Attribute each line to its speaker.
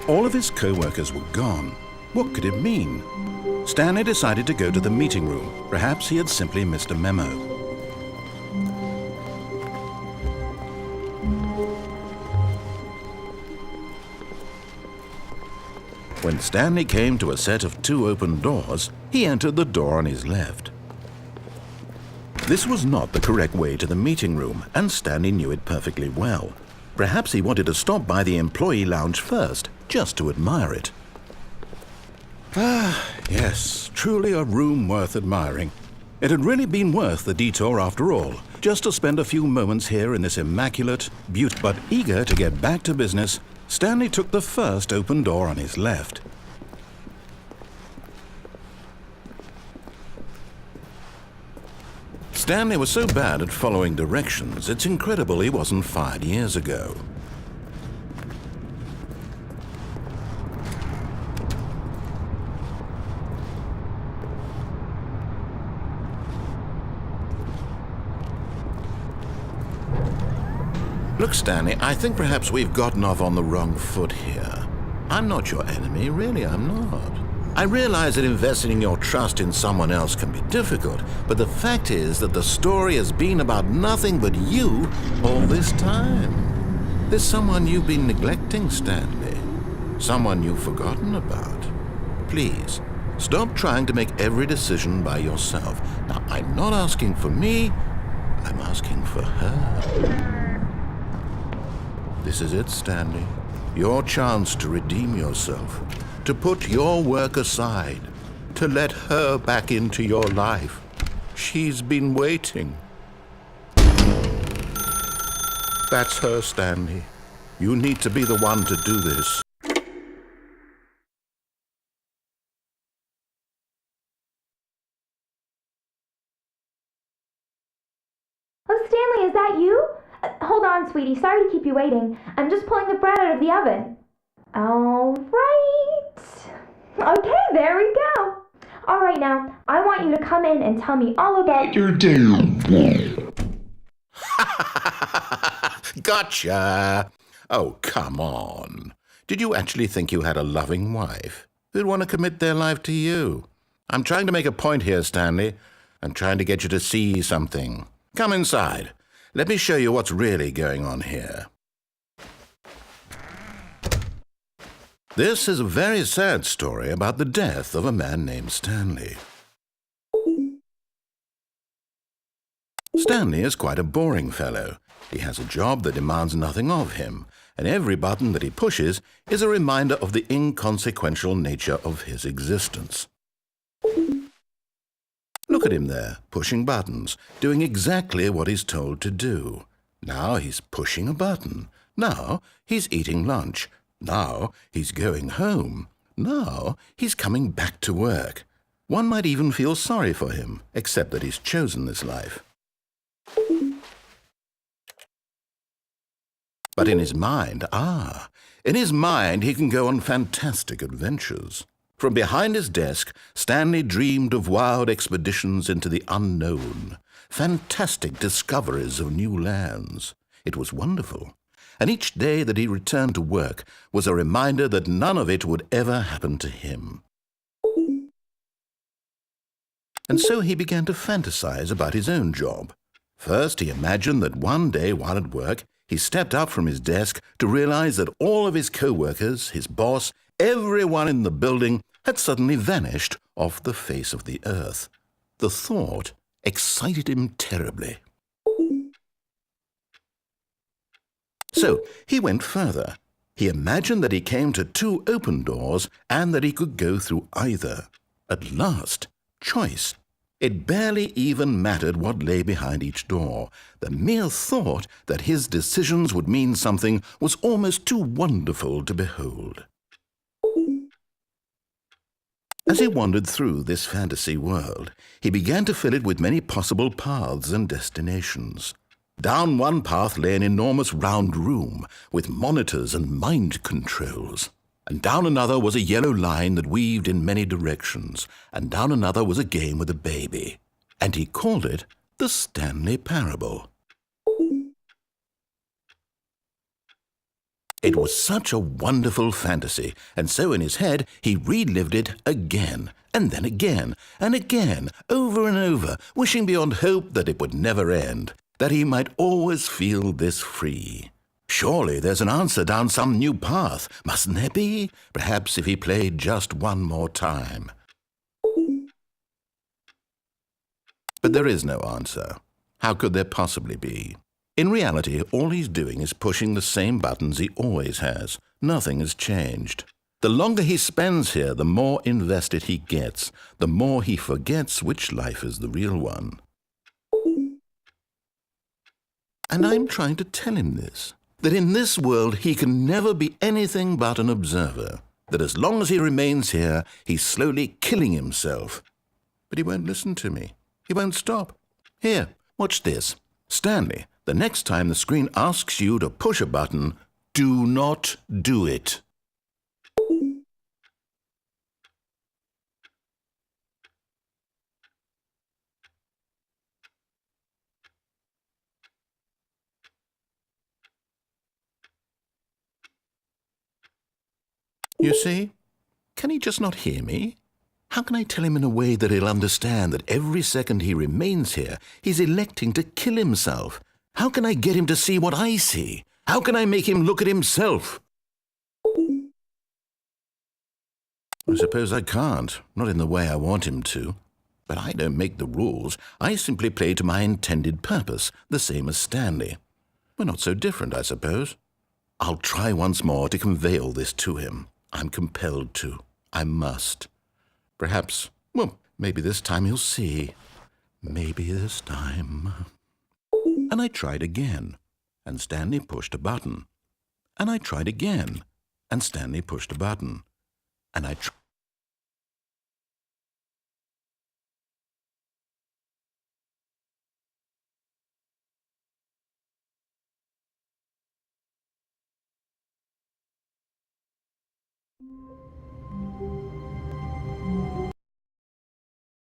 Speaker 1: All of his co-workers were gone. What could it mean? Stanley decided to go to the meeting room. Perhaps he had simply missed a memo. When Stanley came to a set of 2 open doors, he entered the door on his left. This was not the correct way to the meeting room, and Stanley knew it perfectly well. Perhaps he wanted to stop by the employee lounge first, just to admire it. Ah, yes, truly a room worth admiring. It had really been worth the detour after all, just to spend a few moments here in this immaculate, beautiful. But eager to get back to business, Stanley took the first open door on his left. Stanley was so bad at following directions, it's incredible he wasn't fired years ago. Look, Stanley, I think perhaps we've gotten off on the wrong foot here. I'm not your enemy, really, I'm not. I realize that investing your trust in someone else can be difficult, but the fact is that the story has been about nothing but you all this time. There's someone you've been neglecting, Stanley. Someone you've forgotten about. Please, stop trying to make every decision by yourself. Now, I'm not asking for me, I'm asking for her. This is it, Stanley. Your chance to redeem yourself. To put your work aside, to let her back into your life. She's been waiting. That's her, Stanley. You need to be the one to do this.
Speaker 2: Oh, Stanley, is that you? Hold on, sweetie. Sorry to keep you waiting. I'm just pulling the bread out of the oven. All right. Okay, there we go. All right, now, I want you to come in and tell me all about your day.
Speaker 1: Gotcha! Oh, come on. Did you actually think you had a loving wife who'd want to commit their life to you? I'm trying to make a point here, Stanley. I'm trying to get you to see something. Come inside. Let me show you what's really going on here. This is a very sad story about the death of a man named Stanley. Stanley is quite a boring fellow. He has a job that demands nothing of him, and every button that he pushes is a reminder of the inconsequential nature of his existence. Look at him there, pushing buttons, doing exactly what he's told to do. Now he's pushing a button. Now he's eating lunch. Now he's going home. Now he's coming back to work. One might even feel sorry for him, except that he's chosen this life. But in his mind, he can go on fantastic adventures. From behind his desk, Stanley dreamed of wild expeditions into the unknown, fantastic discoveries of new lands. It was wonderful. And each day that he returned to work was a reminder that none of it would ever happen to him. And so he began to fantasize about his own job. First, he imagined that one day while at work, he stepped up from his desk to realize that all of his co-workers, his boss, everyone in the building had suddenly vanished off the face of the earth. The thought excited him terribly. So he went further. He imagined that he came to 2 open doors and that he could go through either. At last, choice. It barely even mattered what lay behind each door. The mere thought that his decisions would mean something was almost too wonderful to behold. As he wandered through this fantasy world, he began to fill it with many possible paths and destinations. Down one path lay an enormous round room with monitors and mind controls. And down another was a yellow line that weaved in many directions. And down another was a game with a baby. And he called it the Stanley Parable. It was such a wonderful fantasy, and so in his head he relived it again, and then again, and again, over and over, wishing beyond hope that it would never end, that he might always feel this free. Surely there's an answer down some new path, mustn't there be? Perhaps if he played just one more time. But there is no answer. How could there possibly be? In reality, all he's doing is pushing the same buttons he always has. Nothing has changed. The longer he spends here, the more invested he gets, the more he forgets which life is the real one. And I'm trying to tell him this, that in this world he can never be anything but an observer, that as long as he remains here, he's slowly killing himself. But he won't listen to me. He won't stop. Here, watch this. Stanley, the next time the screen asks you to push a button, do not do it. You see? Can he just not hear me? How can I tell him in a way that he'll understand that every second he remains here, he's electing to kill himself? How can I get him to see what I see? How can I make him look at himself? I suppose I can't, not in the way I want him to. But I don't make the rules. I simply play to my intended purpose, the same as Stanley. We're not so different, I suppose. I'll try once more to convey all this to him. I'm compelled to. I must. Perhaps, well, maybe this time he'll see. Maybe this time. And I tried again, and Stanley pushed a button. And I tried again, and Stanley pushed a button. And I tried.